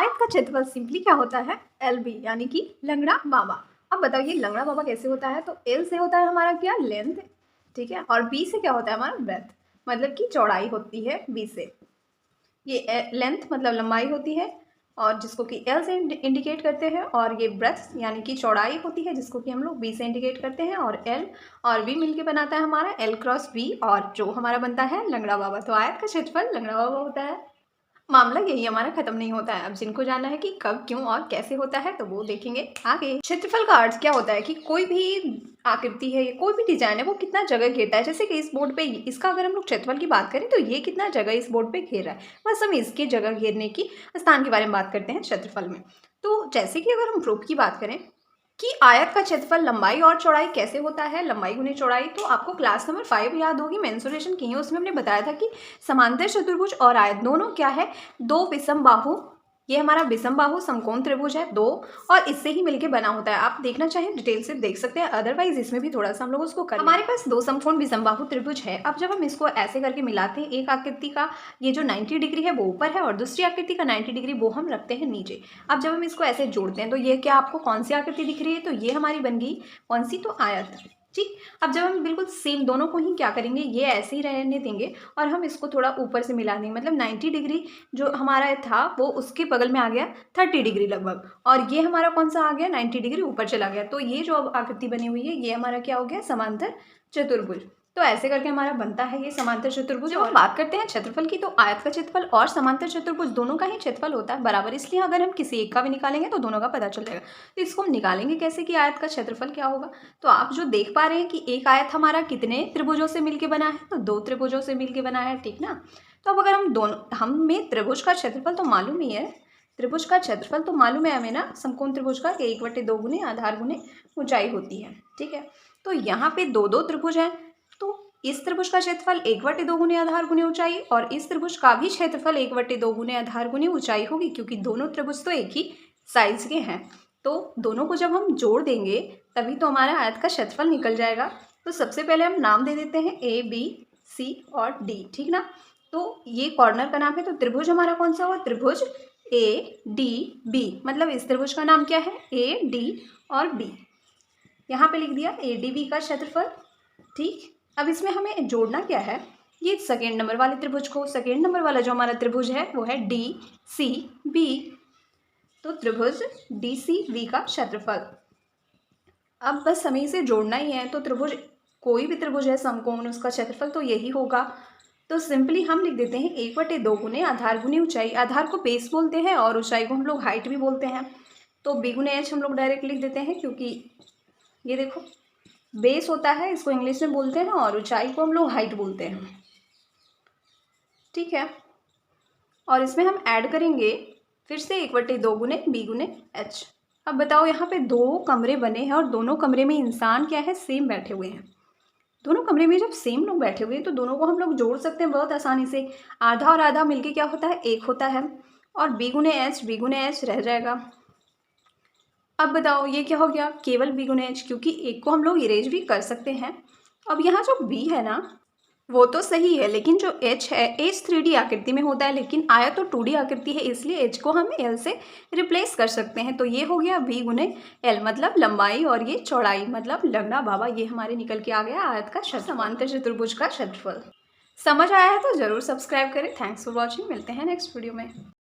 आयत का क्षेत्रफल सिंपली क्या होता है, LB यानी कि लंगड़ा बाबा। अब बताइए लंगड़ा बाबा कैसे होता है, तो L से होता है हमारा क्या, लेंथ, ठीक है, और B से क्या होता है हमारा ब्रेथ, मतलब कि चौड़ाई होती है B से। ये लेंथ मतलब लंबाई होती है और जिसको कि L से इंडिकेट करते हैं, और ये ब्रेथ यानी कि चौड़ाई होती है जिसको कि हम लोग B से इंडिकेट करते हैं, और L और B मिलके बनाता है हमारा L क्रॉस B, और जो हमारा बनता है लंगड़ा बाबा। तो आयत का क्षेत्रफल लंगड़ा बाबा होता है। मामला यही हमारा खत्म नहीं होता है। अब जिनको जानना है कि कब, क्यों और कैसे होता है तो वो देखेंगे आगे। क्षेत्रफल का अर्थ क्या होता है कि कोई भी आकृति है, कोई भी डिजाइन है, वो कितना जगह घेरता है। जैसे कि इस बोर्ड पे इसका अगर हम लोग क्षेत्रफल की बात करें तो ये कितना जगह इस बोर्ड पे घेर रहा है, बस हम इसकी जगह घेरने की स्थान के बारे में बात करते हैं क्षेत्रफल में। तो जैसे कि अगर हम प्रूफ की बात करें कि आयत का क्षेत्रफल लंबाई और चौड़ाई कैसे होता है, लंबाई गुने चौड़ाई, तो आपको क्लास नंबर 5 याद होगी, मेंसुरेशन की है, उसमें हमने बताया था कि समांतर चतुर्भुज और आयत दोनों क्या है, दो विषम बाहु। ये हमारा विषम बाहु समकोण त्रिभुज है दो, और इससे ही मिलके बना होता है। आप देखना चाहें डिटेल से देख सकते हैं, अदरवाइज इसमें भी थोड़ा सा हम लोग उसको कर हमारे पास दो समकोण विषम बाहु त्रिभुज है। अब जब हम इसको ऐसे करके मिलाते हैं, एक आकृति का ये जो 90 डिग्री है वो ऊपर है और दूसरी आकृति का 90 डिग्री वो हम रखते हैं नीचे। अब जब हम इसको ऐसे जोड़ते हैं तो ये क्या आपको कौन सी आकृति दिख रही है, तो ये हमारी बन गई कौन सी, तो आयत, ठीक। अब जब हम बिल्कुल सेम दोनों को ही क्या करेंगे, ये ऐसे ही रहने देंगे और हम इसको थोड़ा ऊपर से मिला देंगे, मतलब 90 डिग्री जो हमारा था वो उसके बगल में आ गया 30 डिग्री लगभग, और ये हमारा कौन सा आ गया 90 डिग्री ऊपर चला गया। तो ये जो अब आकृति बनी हुई है ये हमारा क्या हो गया, समांतर चतुर्भुज। तो ऐसे करके हमारा बनता है ये समांतर चतुर्भुज। जब हम बात करते हैं क्षेत्रफल की, तो आयत का क्षेत्रफल और समांतर चतुर्भुज दोनों का ही क्षेत्रफल होता है बराबर, इसलिए अगर हम किसी एक का भी निकालेंगे तो दोनों का पता चल जाएगा। तो इसको हम निकालेंगे कैसे कि आयत का क्षेत्रफल क्या होगा। तो आप जो देख पा रहे हैं कि एक आयत हमारा कितने त्रिभुजों से मिलकर बना है, तो दो त्रिभुजों से मिलकर बना है, ठीक ना। तो अब अगर हम दोनों, हमें त्रिभुज का क्षेत्रफल तो मालूम ही है, त्रिभुज का क्षेत्रफल तो मालूम है हमें ना, समकोण त्रिभुज का 1/2 गुने आधार गुने ऊंचाई होती है, ठीक है। तो यहाँ पे दो दो त्रिभुज है, तो इस त्रिभुज का क्षेत्रफल 1/2 गुने आधार गुने ऊंचाई, और इस त्रिभुज का भी क्षेत्रफल 1/2 गुने आधार गुने ऊंचाई होगी, क्योंकि दोनों त्रिभुज तो एक ही साइज के हैं। तो दोनों को जब हम जोड़ देंगे तभी तो हमारा आयत का क्षेत्रफल निकल जाएगा। तो सबसे पहले हम नाम दे देते हैं ABC और D, ठीक ना। तो ये कॉर्नर का नाम है, तो त्रिभुज हमारा कौन सा हुआ, त्रिभुज ADB, मतलब इस त्रिभुज का नाम क्या है, AD और B। यहाँ पे लिख दिया ADB का क्षेत्रफल, ठीक। अब इसमें हमें जोड़ना क्या है, ये सेकेंड नंबर वाले त्रिभुज को, सेकेंड नंबर वाला जो हमारा त्रिभुज है वो है DCB, तो त्रिभुज DCB का क्षेत्रफल। अब बस हमें इसे जोड़ना ही है, तो त्रिभुज, कोई भी त्रिभुज है समकोण, उसका क्षेत्रफल तो यही होगा। तो सिंपली हम लिख देते हैं 1/2 गुने आधार गुने ऊंचाई, आधार को बेस बोलते हैं और ऊंचाई को हम लोग हाइट भी बोलते हैं। तो B गुने H हम लोग डायरेक्ट लिख देते हैं, क्योंकि ये देखो बेस होता है, इसको इंग्लिश में बोलते हैं, और ऊंचाई को हम लोग हाइट बोलते हैं, ठीक है। और इसमें हम ऐड करेंगे फिर से 1/2 गुने B गुने H। अब बताओ, यहाँ पे दो कमरे बने हैं और दोनों कमरे में इंसान क्या है, सेम बैठे हुए हैं। दोनों कमरे में जब सेम लोग बैठे हुए हैं तो दोनों को हम लोग जोड़ सकते हैं बहुत आसानी से। आधा और आधा मिलके क्या होता है, एक होता है, और B गुने H रह जाएगा। अब बताओ ये क्या हो गया, केवल B गुने H, क्योंकि एक को हम लोग इरेज भी कर सकते हैं। अब यहाँ जो B है ना वो तो सही है, लेकिन जो H है, H 3D आकृति में होता है, लेकिन आयत तो 2D आकृति है, इसलिए H को हम L से रिप्लेस कर सकते हैं। तो ये हो गया B गुने L, मतलब लंबाई, और ये चौड़ाई मतलब लंगड़ा बाबा। ये हमारे निकल के आ गया आयत का समांतर चतुर्भुज का क्षेत्रफल। समझ आया है तो जरूर सब्सक्राइब करें। थैंक्स फॉर वॉचिंग, मिलते हैं नेक्स्ट वीडियो में।